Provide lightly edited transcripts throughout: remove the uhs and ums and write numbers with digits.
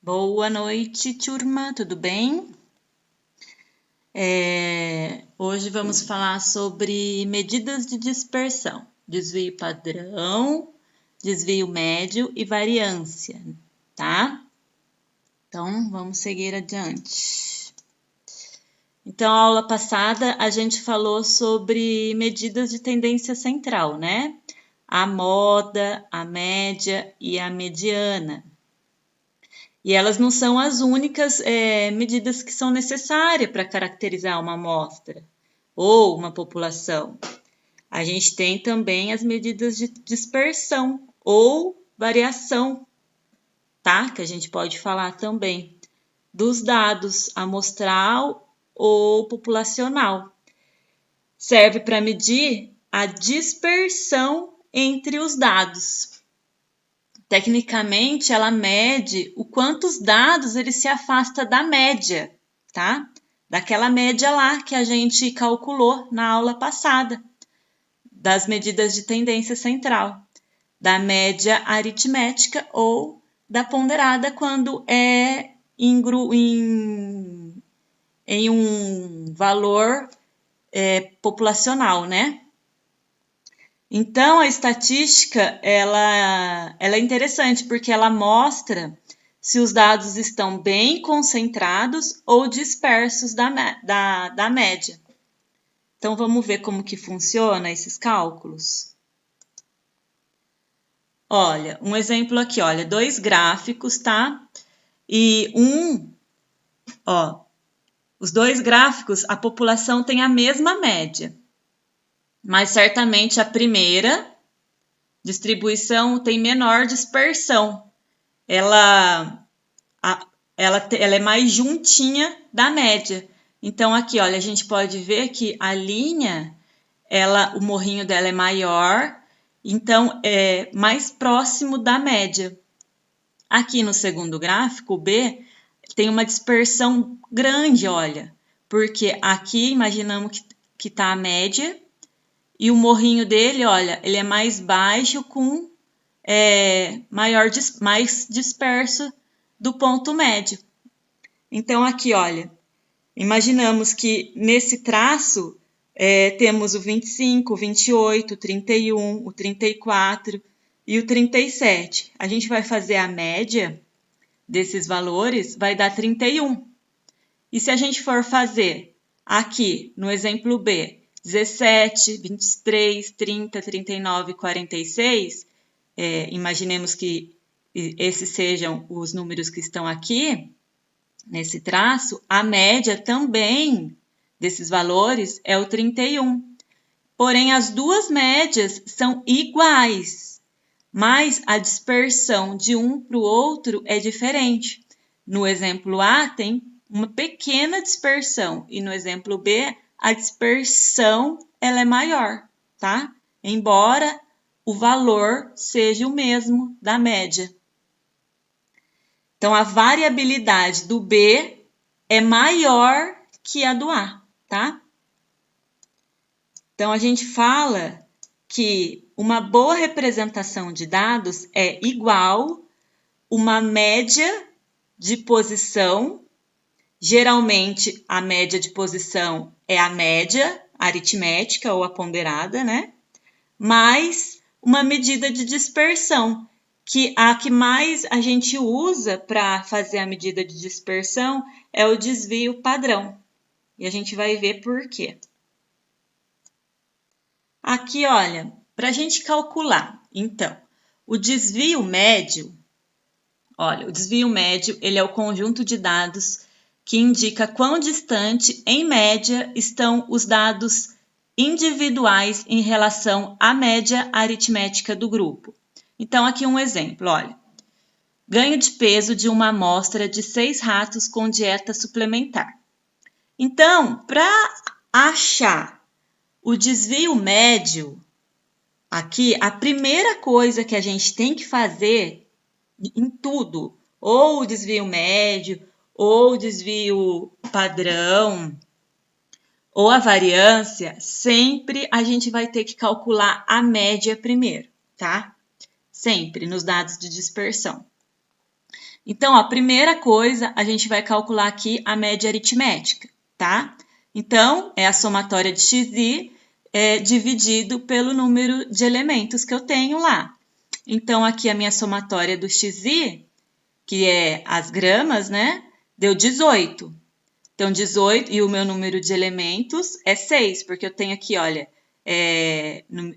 Boa noite, turma, tudo bem? Hoje vamos falar sobre medidas de dispersão, desvio padrão, desvio médio e variância, tá? Então, vamos seguir adiante. Então, a aula passada a gente falou sobre medidas de tendência central, né? A moda, a média e a mediana. E elas não são as únicas medidas que são necessárias para caracterizar uma amostra ou uma população. A gente tem também as medidas de dispersão ou variação, tá? Que a gente pode falar também dos dados amostral ou populacional. Serve para medir a dispersão entre os dados. Tecnicamente, ela mede o quanto os dados ele se afasta da média, tá? Daquela média lá que a gente calculou na aula passada, das medidas de tendência central, da média aritmética ou da ponderada quando é em um valor populacional, né? Então, a estatística, ela é interessante porque ela mostra se os dados estão bem concentrados ou dispersos da média. Então, vamos ver como que funciona esses cálculos. Olha, um exemplo aqui, olha, dois gráficos, tá? E os dois gráficos, a população tem a mesma média. Mas certamente a primeira distribuição tem menor dispersão. Ela é mais juntinha da média. Então, aqui, olha, a gente pode ver que a linha, o morrinho dela é maior, então é mais próximo da média. Aqui no segundo gráfico, o B, tem uma dispersão grande, olha, porque aqui imaginamos que está a média, e o morrinho dele, olha, ele é mais baixo com mais disperso do ponto médio. Então, aqui, olha, imaginamos que nesse traço temos o 25, o 28, o 31, o 34 e o 37. A gente vai fazer a média desses valores, vai dar 31. E se a gente for fazer aqui, no exemplo B, 17, 23, 30, 39 e 46, imaginemos que esses sejam os números que estão aqui, nesse traço, a média também desses valores é o 31. Porém, as duas médias são iguais, mas a dispersão de um para o outro é diferente. No exemplo A, tem uma pequena dispersão, e no exemplo B, a dispersão ela é maior, tá? Embora o valor seja o mesmo da média. Então, a variabilidade do B é maior que a do A, tá? Então, a gente fala que uma boa representação de dados é igual uma média de posição. Geralmente, a média de posição é a média aritmética ou a ponderada, né? Mais uma medida de dispersão, que a que mais a gente usa para fazer a medida de dispersão é o desvio padrão. E a gente vai ver por quê. Aqui, olha, para a gente calcular, então, o desvio médio, olha, o desvio médio, ele é o conjunto de dados que indica quão distante, em média, estão os dados individuais em relação à média aritmética do grupo. Então, aqui um exemplo, olha. Ganho de peso de uma amostra de 6 ratos com dieta suplementar. Então, para achar o desvio médio, aqui, a primeira coisa que a gente tem que fazer em tudo, ou o desvio médio, ou o desvio padrão, ou a variância, sempre a gente vai ter que calcular a média primeiro, tá? Sempre nos dados de dispersão. Então, a primeira coisa, a gente vai calcular aqui a média aritmética, tá? Então, é a somatória de xi dividido pelo número de elementos que eu tenho lá. Então, aqui a minha somatória do xi, que é as gramas, né? Deu 18. Então, 18, e o meu número de elementos é 6, porque eu tenho aqui, olha,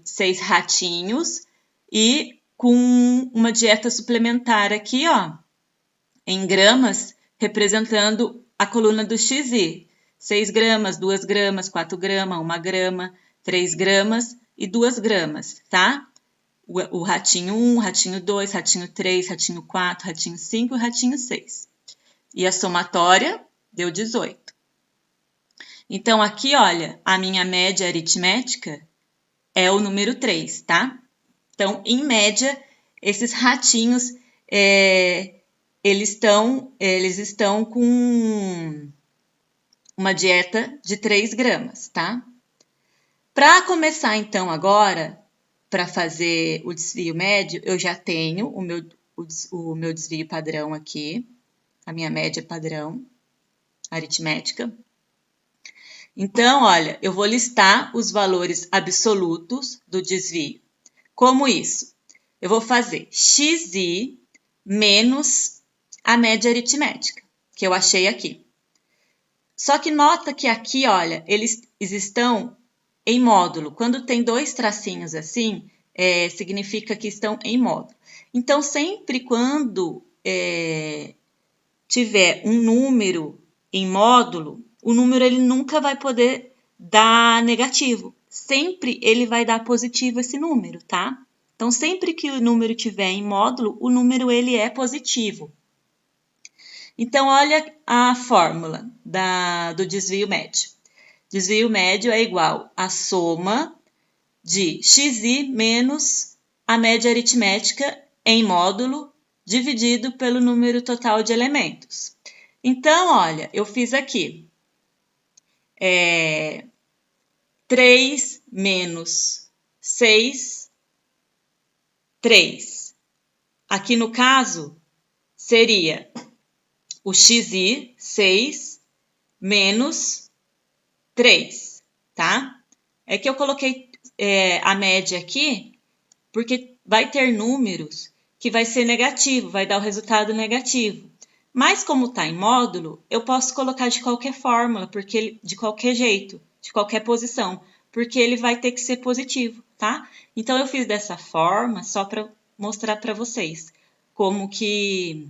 6 ratinhos e com uma dieta suplementar aqui, ó, em gramas, representando a coluna do xi. 6 gramas, 2 gramas, 4 gramas, 1 grama, 3 gramas e 2 gramas, tá? O ratinho 1, ratinho 2, ratinho 3, ratinho 4, ratinho 5 e ratinho 6. E a somatória deu 18. Então, aqui, olha, a minha média aritmética é o número 3, tá? Então, em média, esses ratinhos, eles estão com uma dieta de 3 gramas, tá? Para começar, então, agora, para fazer o desvio médio, eu já tenho o meu desvio padrão aqui, a minha média padrão aritmética. Então, olha, eu vou listar os valores absolutos do desvio. Como isso? Eu vou fazer xi menos a média aritmética, que eu achei aqui. Só que nota que aqui, olha, eles estão em módulo. Quando tem 2 tracinhos assim, significa que estão em módulo. Então, sempre quando tiver um número em módulo, o número ele nunca vai poder dar negativo. Sempre ele vai dar positivo esse número, tá? Então, sempre que o número tiver em módulo, o número ele é positivo. Então, olha a fórmula do desvio médio. Desvio médio é igual à soma de xi menos a média aritmética em módulo dividido pelo número total de elementos. Então, olha, eu fiz aqui 3 menos 6, 3. Aqui no caso, seria o xi, 6, menos 3, tá? É que eu coloquei a média aqui, porque vai ter números que vai ser negativo, vai dar o resultado negativo. Mas como está em módulo, eu posso colocar de qualquer fórmula, porque de qualquer jeito, de qualquer posição, porque ele vai ter que ser positivo, tá? Então, eu fiz dessa forma só para mostrar para vocês como que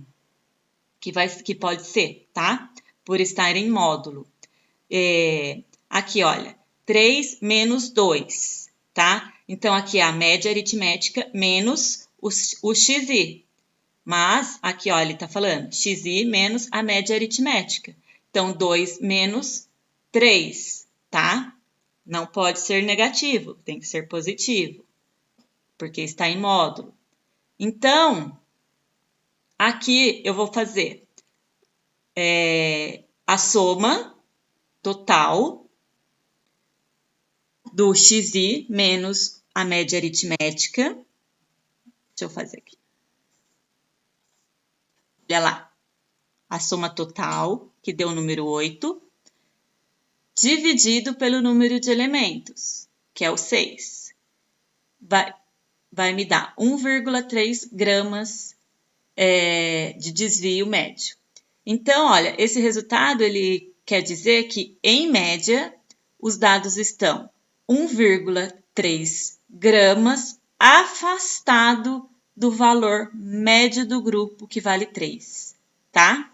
pode ser, tá? Por estar em módulo. Aqui, olha, 3 menos 2, tá? Então, aqui é a média aritmética menos o xi. Mas, aqui, olha, ele tá falando xi menos a média aritmética. Então, 2 menos 3, tá? Não pode ser negativo, tem que ser positivo, porque está em módulo. Então, aqui eu vou fazer a soma total do xi menos a média aritmética. Deixa eu fazer aqui. Olha lá, a soma total, que deu o número 8, dividido pelo número de elementos, que é o 6. Vai me dar 1,3 gramas de desvio médio. Então, olha, esse resultado ele quer dizer que, em média, os dados estão 1,3 gramas afastado do valor médio do grupo, que vale 3, tá?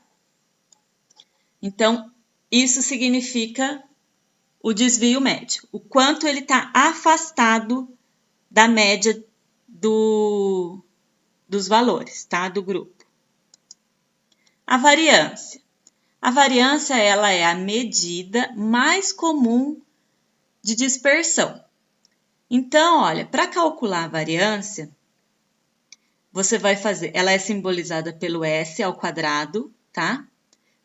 Então, isso significa o desvio médio, o quanto ele está afastado da média dos valores, tá? Do grupo. A variância. A variância, ela é a medida mais comum de dispersão. Então, olha, para calcular a variância, você vai fazer, ela é simbolizada pelo S ao quadrado, tá?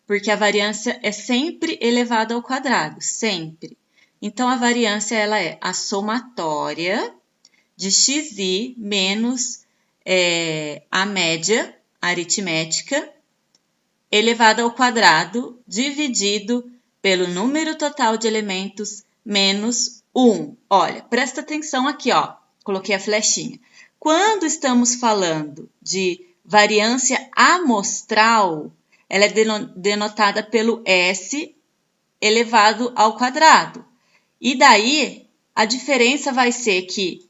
Porque a variância é sempre elevada ao quadrado, sempre. Então, a variância, ela é a somatória de xi menos a média aritmética elevado ao quadrado dividido pelo número total de elementos menos 1. Olha, presta atenção aqui, ó. Coloquei a flechinha. Quando estamos falando de variância amostral, ela é denotada pelo S elevado ao quadrado. E daí, a diferença vai ser que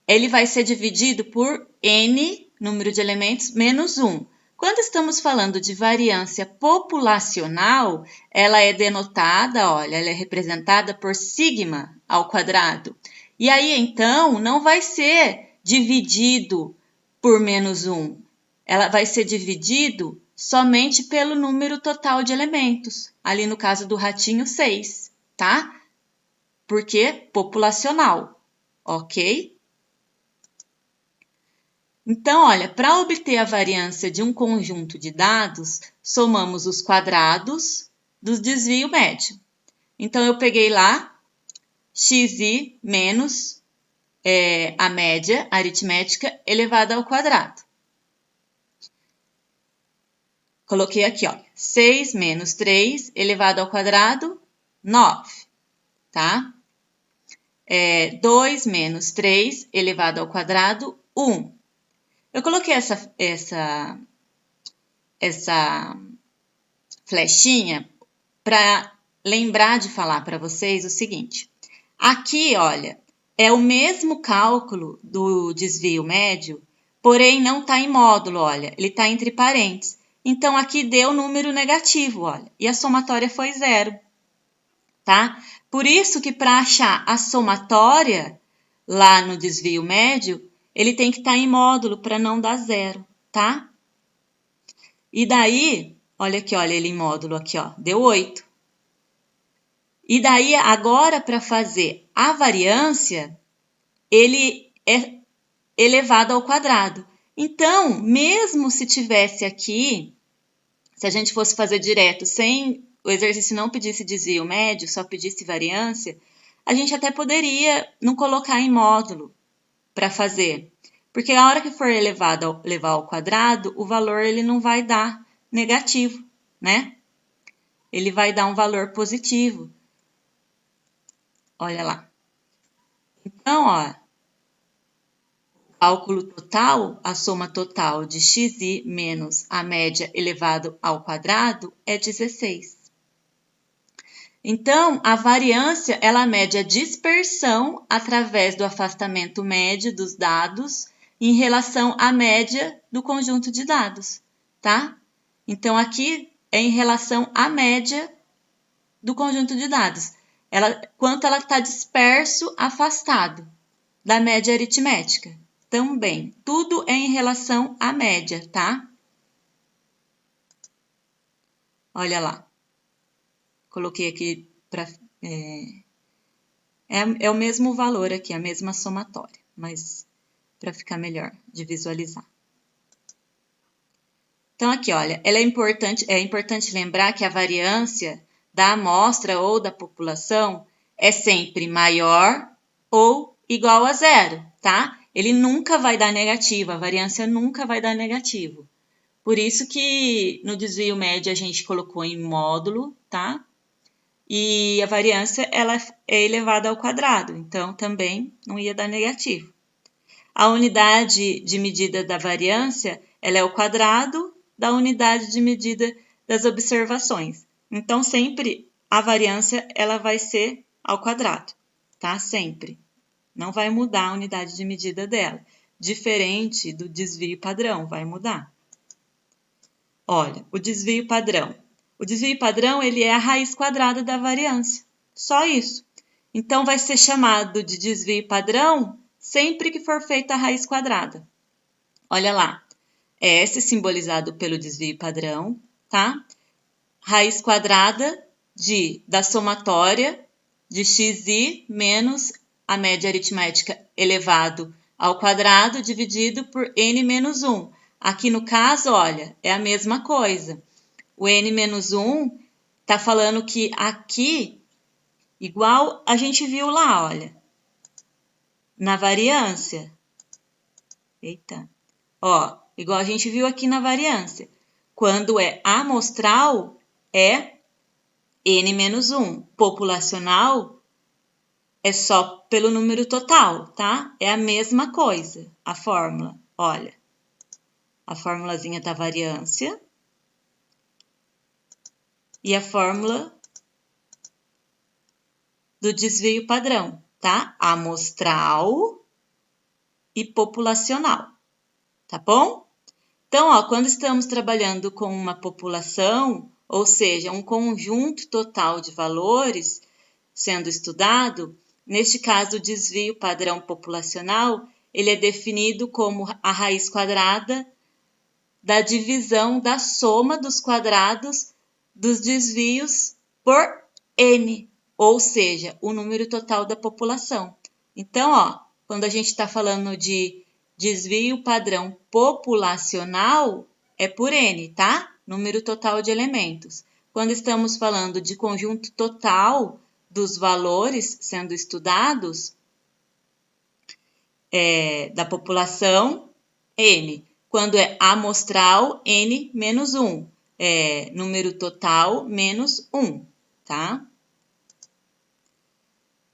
ele vai ser dividido por N, número de elementos, menos 1. Quando estamos falando de variância populacional, ela é denotada, olha, ela é representada por sigma ao quadrado. E aí, então, não vai ser dividido por menos 1. Ela vai ser dividido somente pelo número total de elementos. Ali no caso do ratinho, 6, tá? Porque populacional, ok? Então, olha, para obter a variância de um conjunto de dados, somamos os quadrados do desvio médio. Então, eu peguei lá xi menos a média aritmética elevada ao quadrado. Coloquei aqui, ó, 6 menos 3 elevado ao quadrado, 9, tá? 2 menos 3 elevado ao quadrado, 1. Eu coloquei essa flechinha para lembrar de falar para vocês o seguinte. Aqui, olha, é o mesmo cálculo do desvio médio, porém não está em módulo, olha, ele está entre parênteses. Então, aqui deu número negativo, olha, e a somatória foi 0, tá? Por isso que para achar a somatória lá no desvio médio, ele tem que estar em módulo para não dar 0, tá? E daí, olha aqui, olha ele em módulo aqui, ó, deu 8. E daí, agora, para fazer a variância, ele é elevado ao quadrado. Então, mesmo se tivesse aqui, se a gente fosse fazer direto, sem o exercício não pedisse desvio médio, só pedisse variância, a gente até poderia não colocar em módulo para fazer. Porque a hora que for levar ao quadrado, o valor ele não vai dar negativo, né? Ele vai dar um valor positivo. Olha lá. Então, ó, cálculo total, a soma total de xi menos a média elevado ao quadrado é 16. Então, a variância, ela mede a dispersão através do afastamento médio dos dados em relação à média do conjunto de dados, tá? Então, aqui é em relação à média do conjunto de dados. Quanto ela está disperso, afastado da média aritmética. Também, tudo é em relação à média, tá? Olha lá. Coloquei aqui para... É o mesmo valor aqui, a mesma somatória, mas para ficar melhor de visualizar. Então, aqui, olha, é importante lembrar que a variância da amostra ou da população é sempre maior ou igual a 0, tá? Ele nunca vai dar negativo, a variância nunca vai dar negativo. Por isso que no desvio médio a gente colocou em módulo, tá? E a variância ela é elevada ao quadrado, então também não ia dar negativo. A unidade de medida da variância ela é o quadrado da unidade de medida das observações. Então, sempre a variância ela vai ser ao quadrado, tá? Sempre. Não vai mudar a unidade de medida dela. Diferente do desvio padrão, vai mudar. Olha, o desvio padrão. O desvio padrão, ele é a raiz quadrada da variância. Só isso. Então, vai ser chamado de desvio padrão sempre que for feita a raiz quadrada. Olha lá. S simbolizado pelo desvio padrão, tá? Raiz quadrada da somatória de xi menos a média aritmética elevado ao quadrado dividido por n menos 1. Aqui no caso, olha, é a mesma coisa. O n menos 1 está falando que aqui, igual a gente viu lá, olha, na variância. Eita. Ó, igual a gente viu aqui na variância. Quando é amostral, é N-1. Populacional é só pelo número total, tá? É a mesma coisa, a fórmula. Olha, a formulazinha da variância e a fórmula do desvio padrão, tá? Amostral e populacional, tá bom? Então, ó, quando estamos trabalhando com uma população, ou seja, um conjunto total de valores sendo estudado, neste caso, o desvio padrão populacional, ele é definido como a raiz quadrada da divisão da soma dos quadrados dos desvios por N, ou seja, o número total da população. Então, ó, quando a gente está falando de desvio padrão populacional, é por N, tá? Número total de elementos. Quando estamos falando de conjunto total dos valores sendo estudados, da população, N. Quando é amostral, N-1. Número total, menos 1, tá?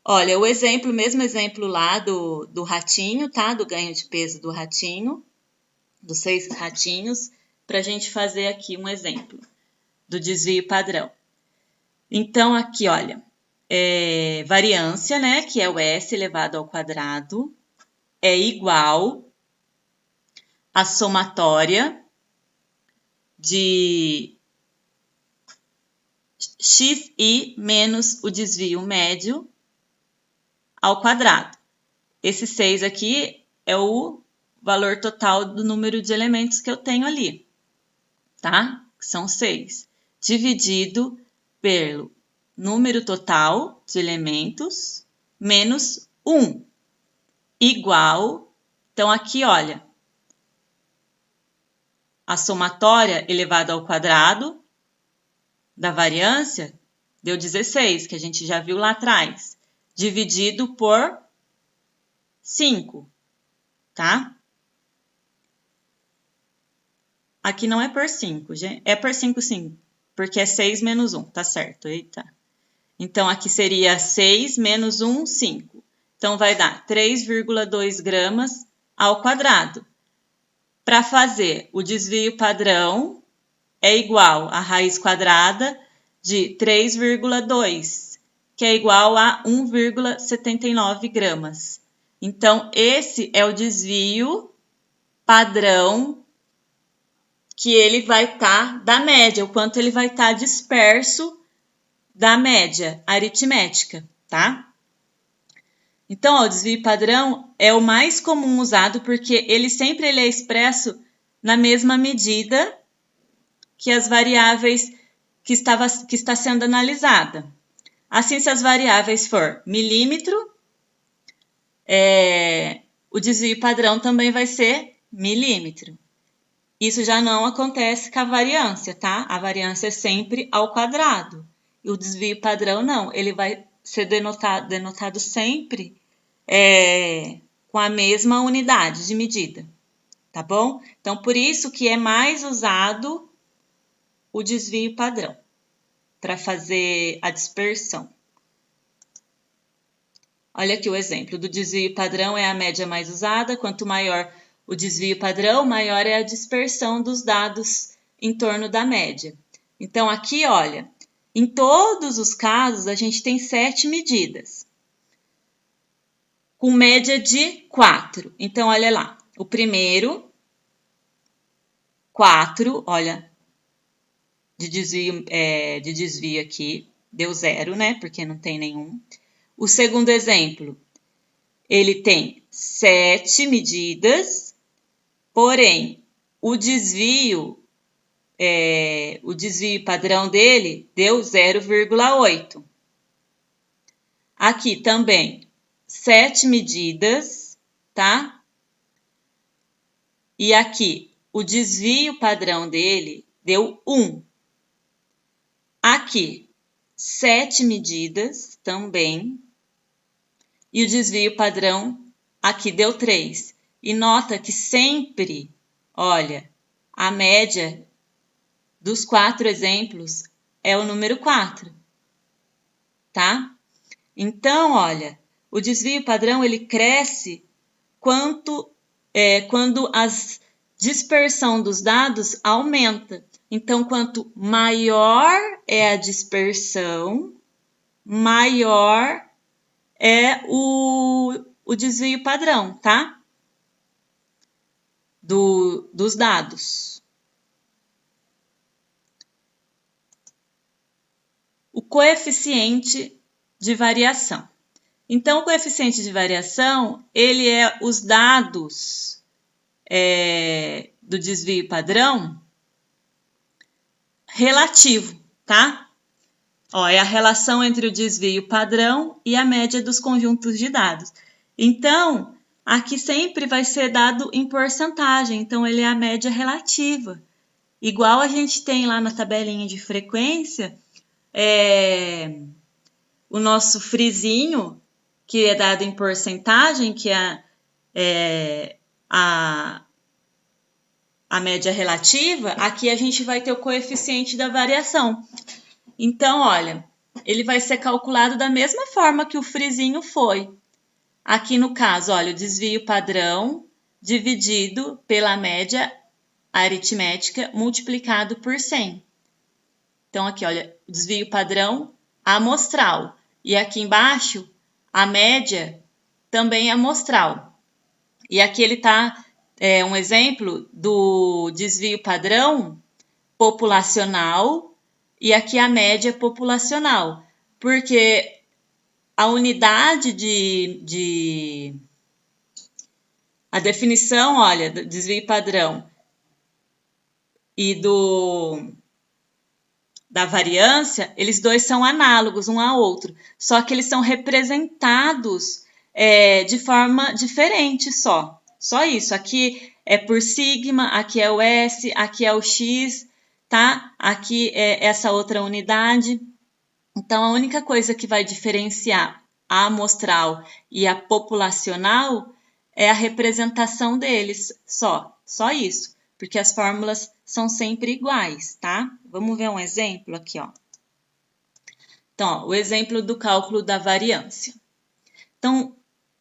Olha, o exemplo, mesmo exemplo lá do ratinho, tá? Do ganho de peso do ratinho, dos 6 ratinhos, para a gente fazer aqui um exemplo do desvio padrão. Então, aqui, olha, variância, né? Que é o S elevado ao quadrado, é igual a somatória de xi menos o desvio médio ao quadrado. Esse 6 aqui é o valor total do número de elementos que eu tenho ali, tá? São 6. Dividido pelo número total de elementos menos 1. Igual, então aqui, olha, a somatória elevada ao quadrado da variância deu 16, que a gente já viu lá atrás, dividido por 5, tá? Aqui não é por 5, gente. É por 5 sim, porque é 6 menos 1, tá certo? Eita. Então, aqui seria 6 menos 1, 5. Então, vai dar 3,2 gramas ao quadrado. Para fazer o desvio padrão, é igual a raiz quadrada de 3,2, que é igual a 1,79 gramas. Então, esse é o desvio padrão que ele vai estar da média, o quanto ele vai estar disperso da média aritmética, tá? Então, ó, o desvio padrão é o mais comum usado porque ele sempre é expresso na mesma medida que as variáveis que está sendo analisada. Assim, se as variáveis for milímetro, o desvio padrão também vai ser milímetro. Isso já não acontece com a variância, tá? A variância é sempre ao quadrado. E o desvio padrão não, ele vai ser denotado sempre com a mesma unidade de medida, tá bom? Então, por isso que é mais usado o desvio padrão para fazer a dispersão. Olha aqui o exemplo do desvio padrão, é a média mais usada. Quanto maior o desvio padrão, maior é a dispersão dos dados em torno da média. Então, aqui, olha, em todos os casos, a gente tem 7 medidas, com média de 4. Então, olha lá, o primeiro, 4, olha, de desvio aqui, deu 0, né? Porque não tem nenhum. O segundo exemplo, ele tem 7 medidas, porém, o desvio padrão dele deu 0,8. Aqui também, 7 medidas, tá? E aqui, o desvio padrão dele deu 1. Aqui, 7 medidas também. E o desvio padrão aqui deu 3. E nota que sempre, olha, a média dos 4 exemplos é o número 4, tá? Então, olha, o desvio padrão ele cresce quando a dispersão dos dados aumenta. Então, quanto maior é a dispersão, maior é o desvio padrão, tá? Dos dados. O coeficiente de variação. Então, o coeficiente de variação, ele é os dados do desvio padrão relativo, tá? Ó, é a relação entre o desvio padrão e a média dos conjuntos de dados. Então, aqui sempre vai ser dado em porcentagem, então ele é a média relativa. Igual a gente tem lá na tabelinha de frequência, o nosso frisinho, que é dado em porcentagem, que é a média relativa, aqui a gente vai ter o coeficiente da variação. Então, olha, ele vai ser calculado da mesma forma que o frisinho foi. Aqui no caso, olha, o desvio padrão dividido pela média aritmética multiplicado por 100. Então, aqui, olha, o desvio padrão amostral. E aqui embaixo, a média também amostral. E aqui ele está um exemplo do desvio padrão populacional e aqui a média populacional. Porque a unidade a definição, olha, do desvio padrão e da variância, eles dois são análogos um ao outro, só que eles são representados de forma diferente só isso. Aqui é por sigma, aqui é o S, aqui é o X, tá? Aqui é essa outra unidade. Então, a única coisa que vai diferenciar a amostral e a populacional é a representação deles só isso, porque as fórmulas são sempre iguais, tá? Vamos ver um exemplo aqui, ó. Então, ó, o exemplo do cálculo da variância. Então,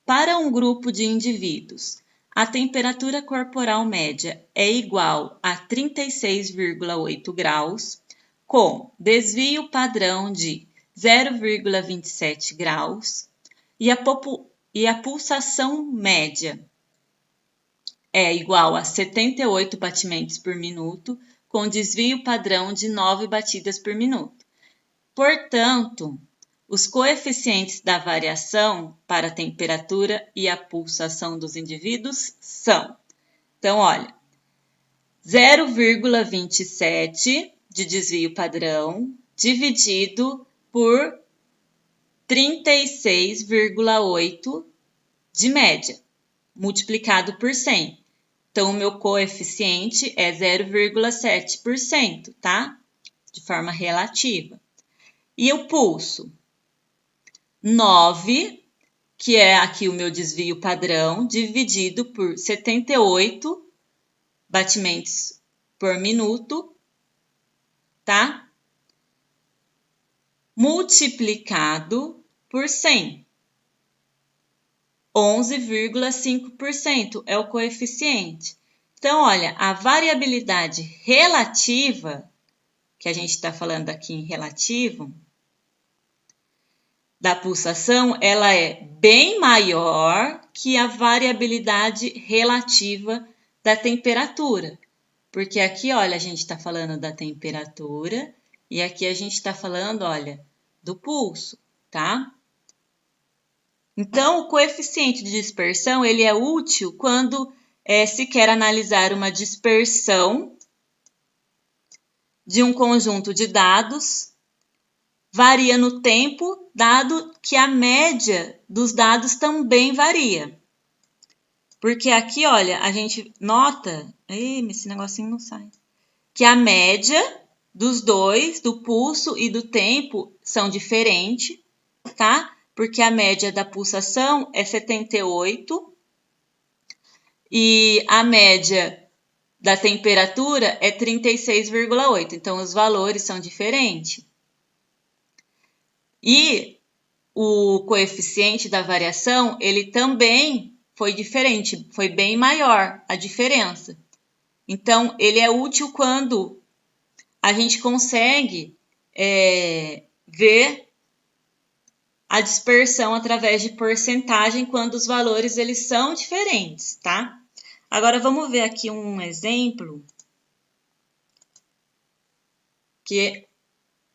para um grupo de indivíduos, a temperatura corporal média é igual a 36,8 graus, com desvio padrão de 0,27 graus e a pulsação média é igual a 78 batimentos por minuto, com desvio padrão de 9 batidas por minuto. Portanto, os coeficientes da variação para a temperatura e a pulsação dos indivíduos são, então, olha, 0,27 de desvio padrão dividido por 36,8 de média, multiplicado por 100. Então, o meu coeficiente é 0,7%, tá? De forma relativa. E o pulso? 9, que é aqui o meu desvio padrão, dividido por 78 batimentos por minuto, tá? Multiplicado por 100. 11,5% é o coeficiente. Então, olha, a variabilidade relativa, que a gente está falando aqui em relativo, da pulsação, ela é bem maior que a variabilidade relativa da temperatura. Porque aqui, olha, a gente está falando da temperatura e aqui a gente está falando, olha, do pulso, tá? Então, o coeficiente de dispersão, ele é útil quando se quer analisar uma dispersão de um conjunto de dados, varia no tempo, dado que a média dos dados também varia. Porque aqui, olha, a gente nota... esse negocinho não sai. Que a média dos dois, do pulso e do tempo, são diferentes, tá? Porque a média da pulsação é 78 e a média da temperatura é 36,8. Então, os valores são diferentes. E o coeficiente da variação, ele também foi diferente, foi bem maior a diferença. Então, ele é útil quando a gente consegue ver a dispersão através de porcentagem quando os valores eles são diferentes, tá? Agora, vamos ver aqui um exemplo que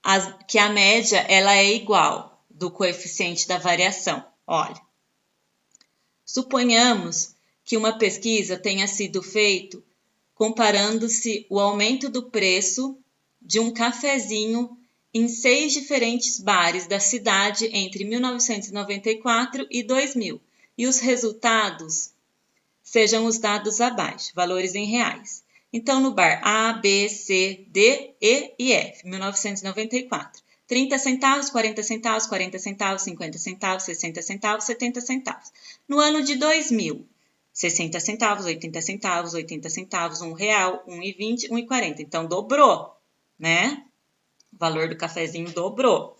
a média ela é igual do coeficiente da variação. Olha, suponhamos que uma pesquisa tenha sido feita comparando-se o aumento do preço de um cafezinho em 6 diferentes bares da cidade entre 1994 e 2000. E os resultados sejam os dados abaixo, valores em reais. Então, no bar A, B, C, D, E e F, 1994. 30 centavos, 40 centavos, 40 centavos, 50 centavos, 60 centavos, 70 centavos. No ano de 2000, 60 centavos, 80 centavos, 80 centavos, R$1, 1,20, 1,40. Então, dobrou, né? O valor do cafezinho dobrou.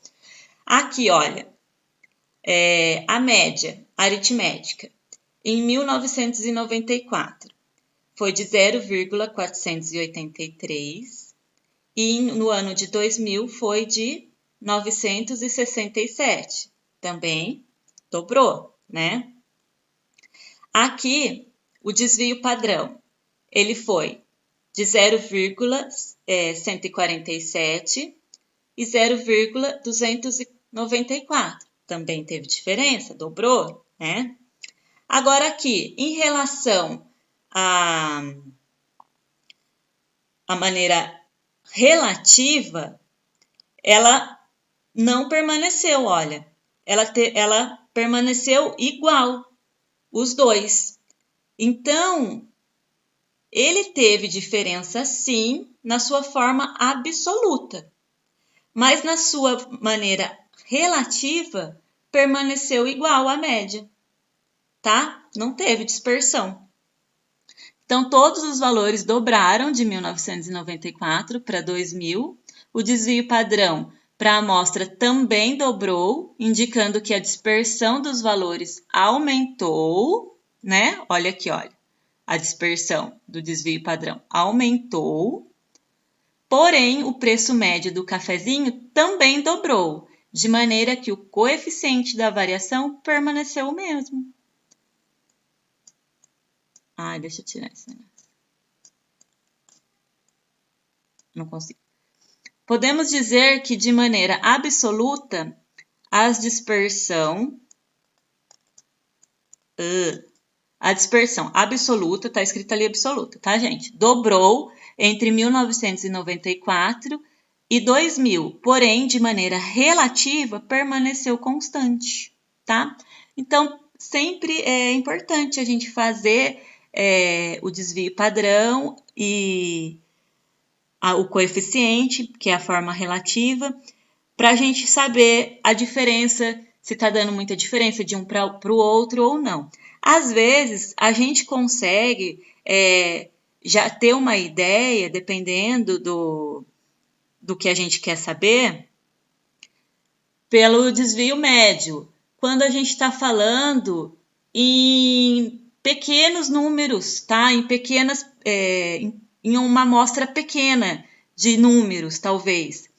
Aqui, olha, a média aritmética. Em 1994, foi de 0,483 e no ano de 2000 foi de 967. Também dobrou, né? Aqui, o desvio padrão, ele foi de 0,147 e 0,294. Também teve diferença, dobrou, né? Agora aqui, em relação à maneira relativa, ela não permaneceu, olha. Ela permaneceu igual, os dois. Então, ele teve diferença, sim, na sua forma absoluta. Mas na sua maneira relativa, permaneceu igual à média. Tá? Não teve dispersão. Então, todos os valores dobraram de 1994 para 2000. O desvio padrão para a amostra também dobrou, indicando que a dispersão dos valores aumentou, né? Olha aqui, olha. A dispersão do desvio padrão aumentou. Porém, o preço médio do cafezinho também dobrou, de maneira que o coeficiente da variação permaneceu o mesmo. Ai, deixa eu tirar esse negócio. Não consigo. Podemos dizer que, de maneira absoluta, a dispersão absoluta, tá escrito ali absoluta, tá, gente? Dobrou entre 1994 e 2000, porém, de maneira relativa, permaneceu constante, tá? Então, sempre é importante a gente fazer o desvio padrão e o coeficiente, que é a forma relativa, para a gente saber a diferença, se está dando muita diferença de um para o outro ou não. Às vezes, a gente consegue já ter uma ideia, dependendo do que a gente quer saber, pelo desvio médio. Quando a gente está falando em pequenos números, tá? Em uma amostra pequena de números, talvez.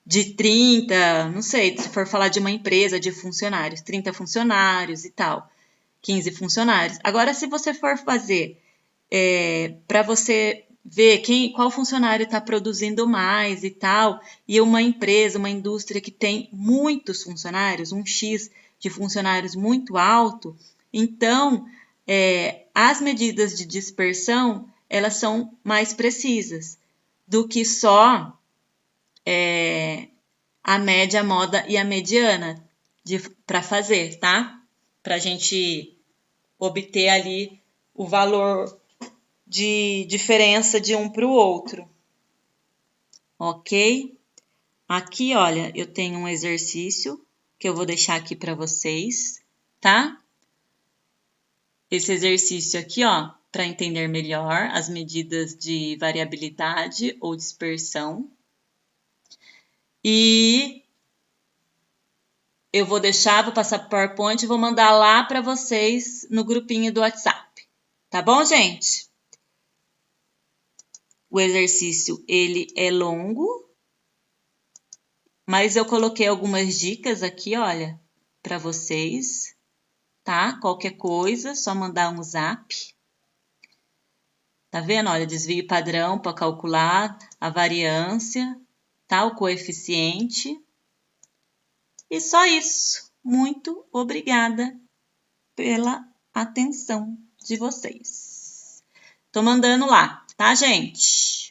De 30, não sei, se for falar de uma empresa de funcionários, 30 funcionários e tal, 15 funcionários. Agora, se você for fazer para você ver qual funcionário está produzindo mais e tal, e uma empresa, uma indústria que tem muitos funcionários, um X de funcionários muito alto, então, as medidas de dispersão, elas são mais precisas do que só a média, a moda e a mediana para fazer, tá? Para a gente obter ali o valor de diferença de um para o outro. Ok? Aqui, olha, eu tenho um exercício que eu vou deixar aqui para vocês, tá? Esse exercício aqui, ó, para entender melhor as medidas de variabilidade ou dispersão. E eu vou passar para o PowerPoint e vou mandar lá para vocês no grupinho do WhatsApp. Tá bom, gente? O exercício, ele é longo, mas eu coloquei algumas dicas aqui, olha, para vocês, tá? Qualquer coisa, só mandar um zap. Tá vendo? Olha, desvio padrão para calcular a variância, tá? O coeficiente. E só isso. Muito obrigada pela atenção de vocês. Tô mandando lá, tá, gente?